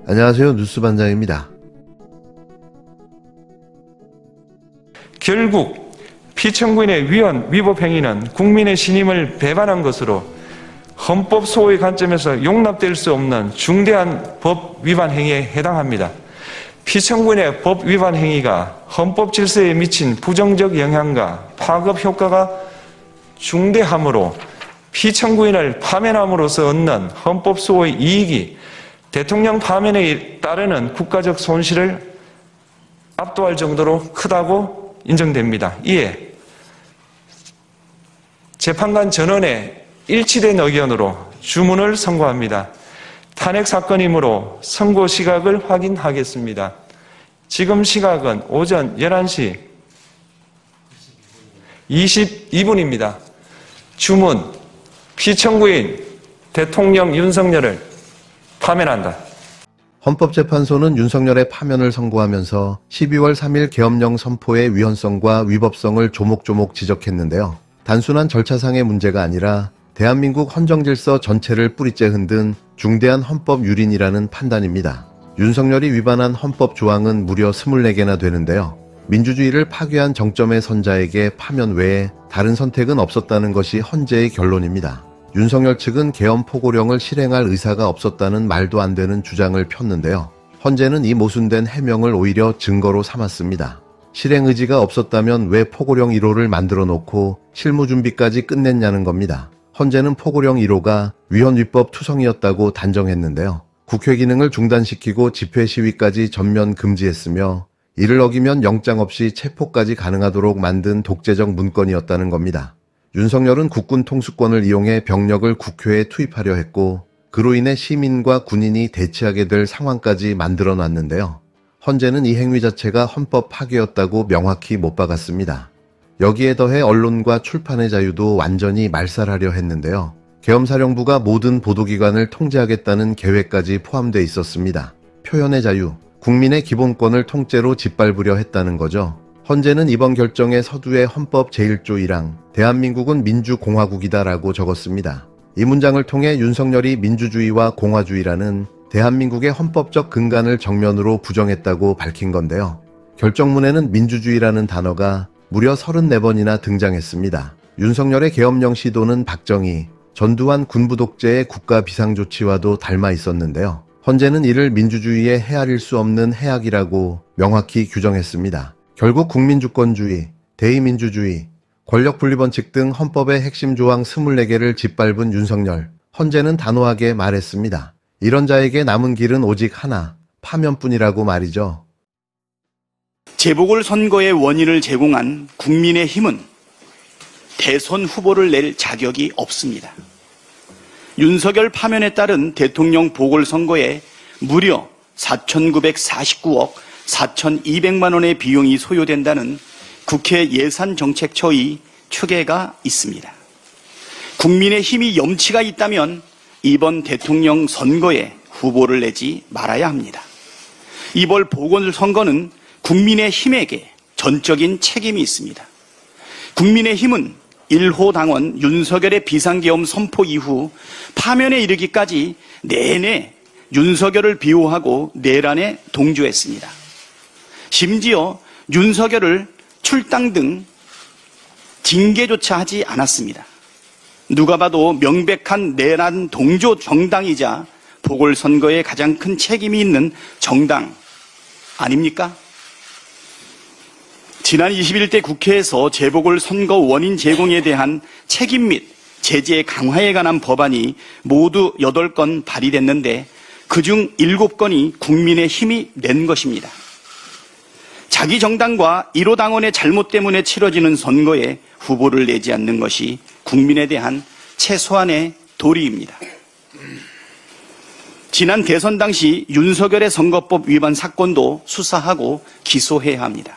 안녕하세요. 뉴스반장입니다. 결국 피청구인의 위법 행위는 국민의 신임을 배반한 것으로 헌법 소호의 관점에서 용납될 수 없는 중대한 법 위반 행위에 해당합니다. 피청구인의 법 위반 행위가 헌법 질서에 미친 부정적 영향과 파급 효과가 중대하므로 피청구인을 파면함으로써 얻는 헌법 소호의 이익이 대통령 파면에 따르는 국가적 손실을 압도할 정도로 크다고 인정됩니다. 이에 재판관 전원의 일치된 의견으로 주문을 선고합니다. 탄핵 사건이므로 선고 시각을 확인하겠습니다. 지금 시각은 오전 11시 22분입니다. 주문, 피청구인 대통령 윤석열을 파면한다. 헌법재판소는 윤석열의 파면을 선고하면서 12월 3일 계엄령 선포의 위헌성과 위법성을 조목조목 지적했는데요. 단순한 절차상의 문제가 아니라 대한민국 헌정질서 전체를 뿌리째 흔든 중대한 헌법 유린이라는 판단입니다. 윤석열이 위반한 헌법 조항은 무려 24개나 되는데요. 민주주의를 파괴한 정점의 선자에게 파면 외에 다른 선택은 없었다는 것이 헌재의 결론입니다. 윤석열 측은 계엄 포고령을 실행할 의사가 없었다는 말도 안 되는 주장을 폈는데요. 헌재는 이 모순된 해명을 오히려 증거로 삼았습니다. 실행 의지가 없었다면 왜 포고령 1호를 만들어 놓고 실무 준비까지 끝냈냐는 겁니다. 헌재는 포고령 1호가 위헌위법 투성이었다고 단정했는데요. 국회 기능을 중단시키고 집회 시위까지 전면 금지했으며 이를 어기면 영장 없이 체포까지 가능하도록 만든 독재적 문건이었다는 겁니다. 윤석열은 국군 통수권을 이용해 병력을 국회에 투입하려 했고 그로 인해 시민과 군인이 대치하게 될 상황까지 만들어 놨는데요. 헌재는 이 행위 자체가 헌법 파괴였다고 명확히 못 박았습니다. 여기에 더해 언론과 출판의 자유도 완전히 말살하려 했는데요. 계엄사령부가 모든 보도기관을 통제하겠다는 계획까지 포함돼 있었습니다. 표현의 자유, 국민의 기본권을 통째로 짓밟으려 했다는 거죠. 헌재는 이번 결정에 서두에 헌법 제1조 1항 대한민국은 민주공화국이다라고 적었습니다. 이 문장을 통해 윤석열이 민주주의와 공화주의라는 대한민국의 헌법적 근간을 정면으로 부정했다고 밝힌 건데요. 결정문에는 민주주의라는 단어가 무려 34번이나 등장했습니다. 윤석열의 계엄령 시도는 박정희, 전두환 군부 독재의 국가 비상조치와도 닮아 있었는데요. 헌재는 이를 민주주의의 헤아릴 수 없는 해악이라고 명확히 규정했습니다. 결국 국민주권주의, 대의민주주의, 권력분리원칙 등 헌법의 핵심 조항 24개를 짓밟은 윤석열. 헌재는 단호하게 말했습니다. 이런 자에게 남은 길은 오직 하나, 파면뿐이라고 말이죠. 재보궐선거의 원인을 제공한 국민의힘은 대선 후보를 낼 자격이 없습니다. 윤석열 파면에 따른 대통령 보궐선거에 무려 4,949억 4,200만 원의 비용이 소요된다는 국회 예산정책처의 추계가 있습니다. 국민의힘이 염치가 있다면 이번 대통령 선거에 후보를 내지 말아야 합니다. 이번 보궐선거는 국민의힘에게 전적인 책임이 있습니다. 국민의힘은 1호 당원 윤석열의 비상계엄 선포 이후 파면에 이르기까지 내내 윤석열을 비호하고 내란에 동조했습니다. 심지어 윤석열을 출당 등 징계조차 하지 않았습니다. 누가 봐도 명백한 내란 동조 정당이자 보궐선거에 가장 큰 책임이 있는 정당 아닙니까? 지난 21대 국회에서 재보궐선거 원인 제공에 대한 책임 및 제재 강화에 관한 법안이 모두 8건 발의됐는데 그중 7건이 국민의힘이 낸 것입니다. 자기 정당과 1호 당원의 잘못 때문에 치러지는 선거에 후보를 내지 않는 것이 국민에 대한 최소한의 도리입니다. 지난 대선 당시 윤석열의 선거법 위반 사건도 수사하고 기소해야 합니다.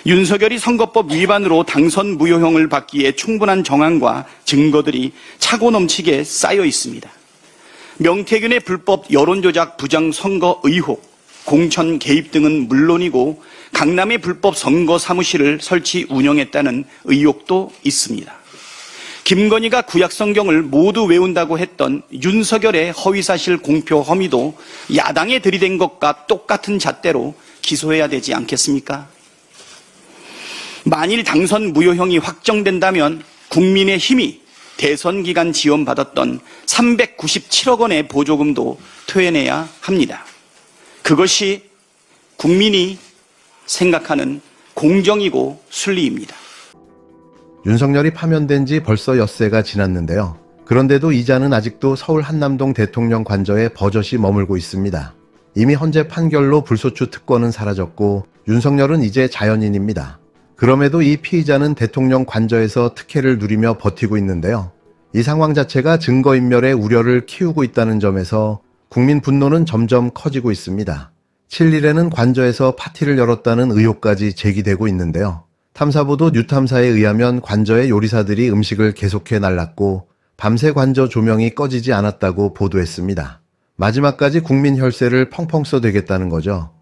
윤석열이 선거법 위반으로 당선 무효형을 받기에 충분한 정황과 증거들이 차고 넘치게 쌓여 있습니다. 명태균의 불법 여론조작 부정선거 의혹, 공천 개입 등은 물론이고 강남의 불법 선거 사무실을 설치 운영했다는 의혹도 있습니다. 김건희가 구약성경을 모두 외운다고 했던 윤석열의 허위사실 공표 혐의도 야당에 들이댄 것과 똑같은 잣대로 기소해야 되지 않겠습니까? 만일 당선 무효형이 확정된다면 국민의힘이 대선 기간 지원받았던 397억 원의 보조금도 토해내야 합니다. 그것이 국민이 생각하는 공정이고 순리입니다. 윤석열이 파면된 지 벌써 엿새가 지났는데요. 그런데도 이자는 아직도 서울 한남동 대통령 관저에 버젓이 머물고 있습니다. 이미 헌재 판결로 불소추 특권은 사라졌고 윤석열은 이제 자연인입니다. 그럼에도 이 피의자는 대통령 관저에서 특혜를 누리며 버티고 있는데요. 이 상황 자체가 증거인멸의 우려를 키우고 있다는 점에서 국민 분노는 점점 커지고 있습니다. 7일에는 관저에서 파티를 열었다는 의혹까지 제기되고 있는데요. 탐사보도 뉴탐사에 의하면 관저의 요리사들이 음식을 계속해 날랐고 밤새 관저 조명이 꺼지지 않았다고 보도했습니다. 마지막까지 국민 혈세를 펑펑 써대겠다는 거죠.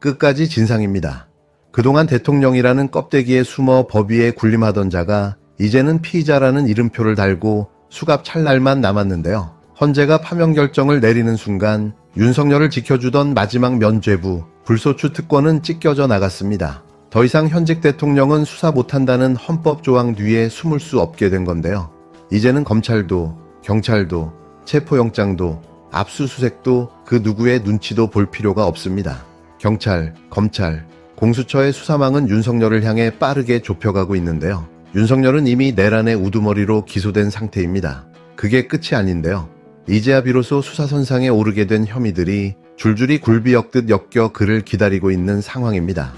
끝까지 진상입니다. 그동안 대통령이라는 껍데기에 숨어 법 위에 군림하던 자가 이제는 피의자라는 이름표를 달고 수갑 찰 날만 남았는데요. 헌재가 파면 결정을 내리는 순간 윤석열을 지켜주던 마지막 면죄부, 불소추 특권은 찢겨져 나갔습니다. 더 이상 현직 대통령은 수사 못한다는 헌법 조항 뒤에 숨을 수 없게 된 건데요. 이제는 검찰도, 경찰도, 체포영장도, 압수수색도 그 누구의 눈치도 볼 필요가 없습니다. 경찰, 검찰, 공수처의 수사망은 윤석열을 향해 빠르게 좁혀가고 있는데요. 윤석열은 이미 내란의 우두머리로 기소된 상태입니다. 그게 끝이 아닌데요. 이제야 비로소 수사선상에 오르게 된 혐의들이 줄줄이 굴비 엮듯 엮여 그를 기다리고 있는 상황입니다.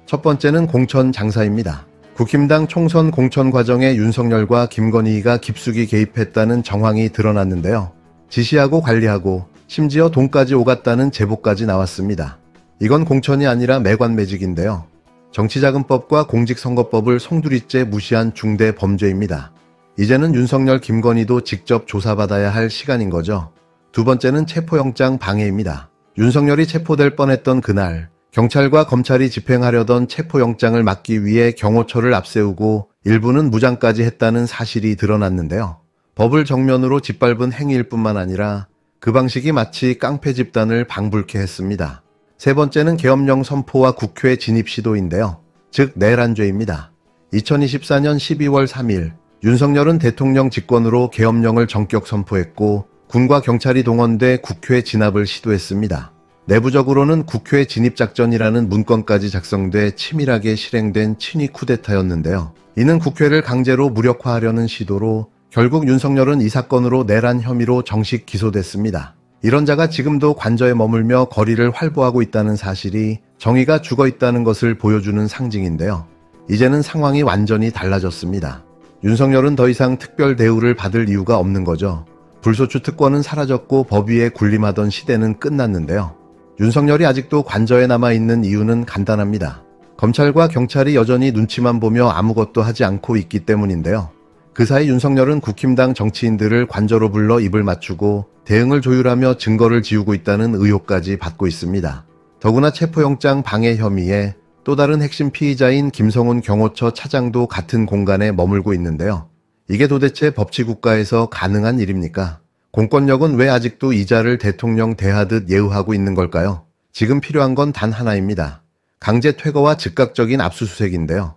첫 번째는 공천 장사입니다. 국힘당 총선 공천 과정에 윤석열과 김건희가 깊숙이 개입했다는 정황이 드러났는데요. 지시하고 관리하고 심지어 돈까지 오갔다는 제보까지 나왔습니다. 이건 공천이 아니라 매관매직인데요. 정치자금법과 공직선거법을 송두리째 무시한 중대 범죄입니다. 이제는 윤석열, 김건희도 직접 조사받아야 할 시간인 거죠. 두 번째는 체포영장 방해입니다. 윤석열이 체포될 뻔했던 그날 경찰과 검찰이 집행하려던 체포영장을 막기 위해 경호처를 앞세우고 일부는 무장까지 했다는 사실이 드러났는데요. 법을 정면으로 짓밟은 행위일 뿐만 아니라 그 방식이 마치 깡패 집단을 방불케 했습니다. 세 번째는 계엄령 선포와 국회 진입 시도인데요. 즉 내란죄입니다. 2024년 12월 3일 윤석열은 대통령 직권으로 계엄령을 전격 선포했고 군과 경찰이 동원돼 국회 진압을 시도했습니다. 내부적으로는 국회 진입작전이라는 문건까지 작성돼 치밀하게 실행된 친위 쿠데타였는데요. 이는 국회를 강제로 무력화하려는 시도로 결국 윤석열은 이 사건으로 내란 혐의로 정식 기소됐습니다. 이런 자가 지금도 관저에 머물며 거리를 활보하고 있다는 사실이 정의가 죽어있다는 것을 보여주는 상징인데요. 이제는 상황이 완전히 달라졌습니다. 윤석열은 더 이상 특별 대우를 받을 이유가 없는 거죠. 불소추 특권은 사라졌고 법 위에 군림하던 시대는 끝났는데요. 윤석열이 아직도 관저에 남아있는 이유는 간단합니다. 검찰과 경찰이 여전히 눈치만 보며 아무것도 하지 않고 있기 때문인데요. 그 사이 윤석열은 국힘당 정치인들을 관저로 불러 입을 맞추고 대응을 조율하며 증거를 지우고 있다는 의혹까지 받고 있습니다. 더구나 체포영장 방해 혐의에 또 다른 핵심 피의자인 김성훈 경호처 차장도 같은 공간에 머물고 있는데요. 이게 도대체 법치국가에서 가능한 일입니까? 공권력은 왜 아직도 이자를 대통령 대하듯 예우하고 있는 걸까요? 지금 필요한 건 단 하나입니다. 강제 퇴거와 즉각적인 압수수색인데요.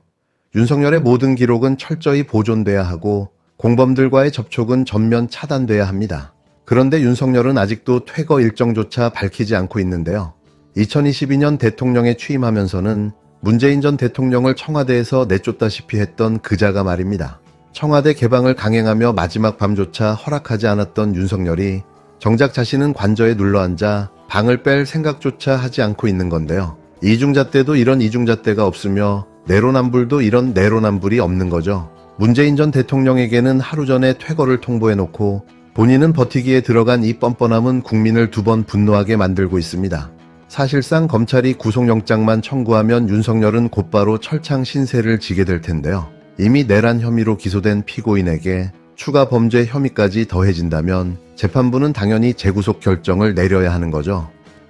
윤석열의 모든 기록은 철저히 보존돼야 하고 공범들과의 접촉은 전면 차단돼야 합니다. 그런데 윤석열은 아직도 퇴거 일정조차 밝히지 않고 있는데요. 2022년 대통령에 취임하면서는 문재인 전 대통령을 청와대에서 내쫓다시피 했던 그자가 말입니다. 청와대 개방을 강행하며 마지막 밤조차 허락하지 않았던 윤석열이 정작 자신은 관저에 눌러앉아 방을 뺄 생각조차 하지 않고 있는 건데요. 이중잣대도 이런 이중잣대가 없으며 내로남불도 이런 내로남불이 없는 거죠. 문재인 전 대통령에게는 하루 전에 퇴거를 통보해놓고 본인은 버티기에 들어간 이 뻔뻔함은 국민을 두 번 분노하게 만들고 있습니다. 사실상 검찰이 구속영장만 청구하면 윤석열은 곧바로 철창 신세를 지게 될 텐데요. 이미 내란 혐의로 기소된 피고인에게 추가 범죄 혐의까지 더해진다면 재판부는 당연히 재구속 결정을 내려야 하는 거죠.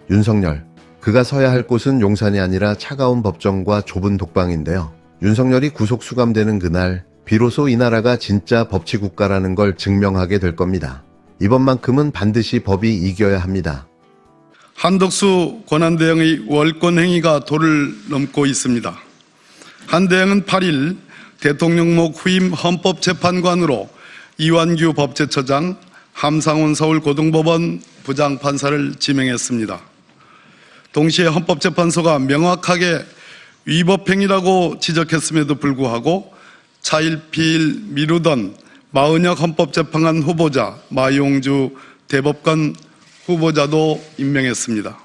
윤석열, 그가 서야 할 곳은 용산이 아니라 차가운 법정과 좁은 독방인데요. 윤석열이 구속 수감되는 그날 비로소 이 나라가 진짜 법치국가라는 걸 증명하게 될 겁니다. 이번만큼은 반드시 법이 이겨야 합니다. 한덕수 권한대행의 월권행위가 도를 넘고 있습니다. 한 대행은 8일 대통령목 후임 헌법재판관으로 이완규 법제처장, 함상훈 서울고등법원 부장판사를 지명했습니다. 동시에 헌법재판소가 명확하게 위법행위라고 지적했음에도 불구하고 차일피일 미루던 마은혁 헌법재판관 후보자, 마용주 대법관 후보자도 임명했습니다.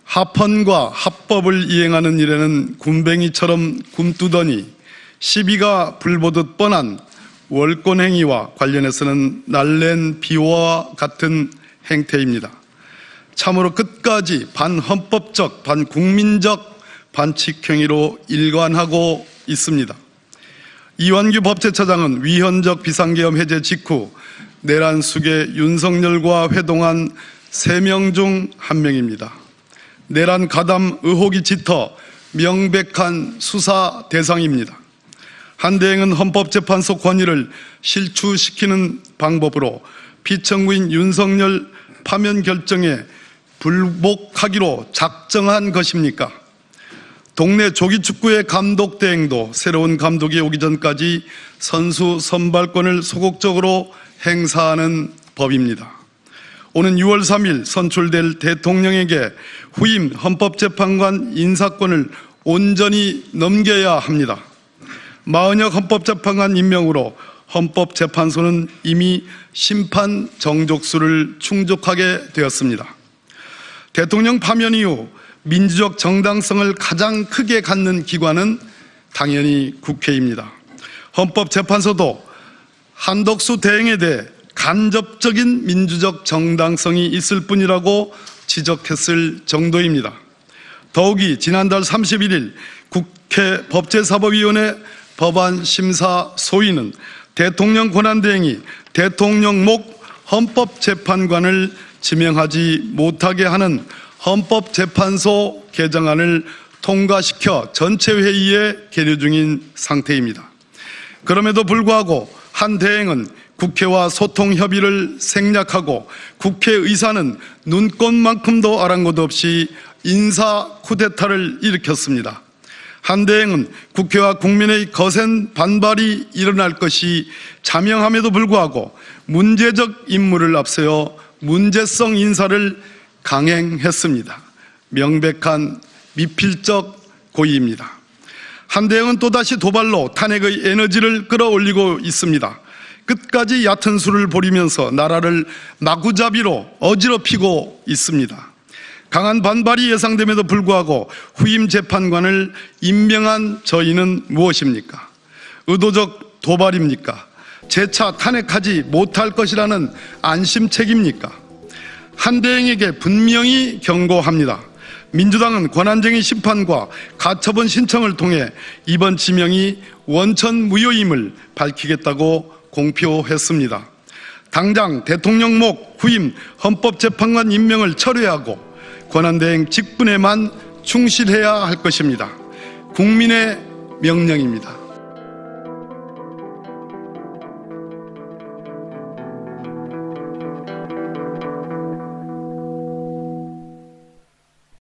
합헌과 합법을 이행하는 일에는 군뱅이처럼 굼뜨더니 시비가 불보듯 뻔한 월권행위와 관련해서는 날랜 비호와 같은 행태입니다. 참으로 끝까지 반헌법적, 반국민적 반칙행위로 일관하고 있습니다. 이완규 법제처장은 위헌적 비상계엄 해제 직후 내란 숙의 윤석열과 회동한 3명 중 1명입니다. 내란 가담 의혹이 짙어 명백한 수사 대상입니다. 한 대행은 헌법재판소 권위를 실추시키는 방법으로 피청구인 윤석열 파면 결정에 불복하기로 작정한 것입니까? 동네 조기축구의 감독 대행도 새로운 감독이 오기 전까지 선수 선발권을 소극적으로 행사하는 법입니다. 오는 6월 3일 선출될 대통령에게 후임 헌법재판관 인사권을 온전히 넘겨야 합니다. 마은혁 헌법재판관 임명으로 헌법재판소는 이미 심판 정족수를 충족하게 되었습니다. 대통령 파면 이후 민주적 정당성을 가장 크게 갖는 기관은 당연히 국회입니다. 헌법재판소도 한덕수 대행에 대해 간접적인 민주적 정당성이 있을 뿐이라고 지적했을 정도입니다. 더욱이 지난달 31일 국회 법제사법위원회 법안심사 소위는 대통령 권한대행이 대통령목 헌법재판관을 지명하지 못하게 하는 헌법재판소 개정안을 통과시켜 전체 회의에 계류 중인 상태입니다. 그럼에도 불구하고 한 대행은 국회와 소통 협의를 생략하고 국회의사는 눈꽃만큼도 아랑곳 없이 인사 쿠데타를 일으켰습니다. 한 대행은 국회와 국민의 거센 반발이 일어날 것이 자명함에도 불구하고 문제적 임무를 앞세워 문제성 인사를 강행했습니다. 명백한 미필적 고의입니다. 한 대행은 또다시 도발로 탄핵의 에너지를 끌어올리고 있습니다. 끝까지 얕은 수를 벌이면서 나라를 마구잡이로 어지럽히고 있습니다. 강한 반발이 예상됨에도 불구하고 후임 재판관을 임명한 저희는 무엇입니까? 의도적 도발입니까? 재차 탄핵하지 못할 것이라는 안심책입니까? 한 대행에게 분명히 경고합니다. 민주당은 권한쟁의 심판과 가처분 신청을 통해 이번 지명이 원천무효임을 밝히겠다고 공표했습니다. 당장 대통령목 후임 헌법재판관 임명을 철회하고 권한대행 직분에만 충실해야 할 것입니다. 국민의 명령입니다.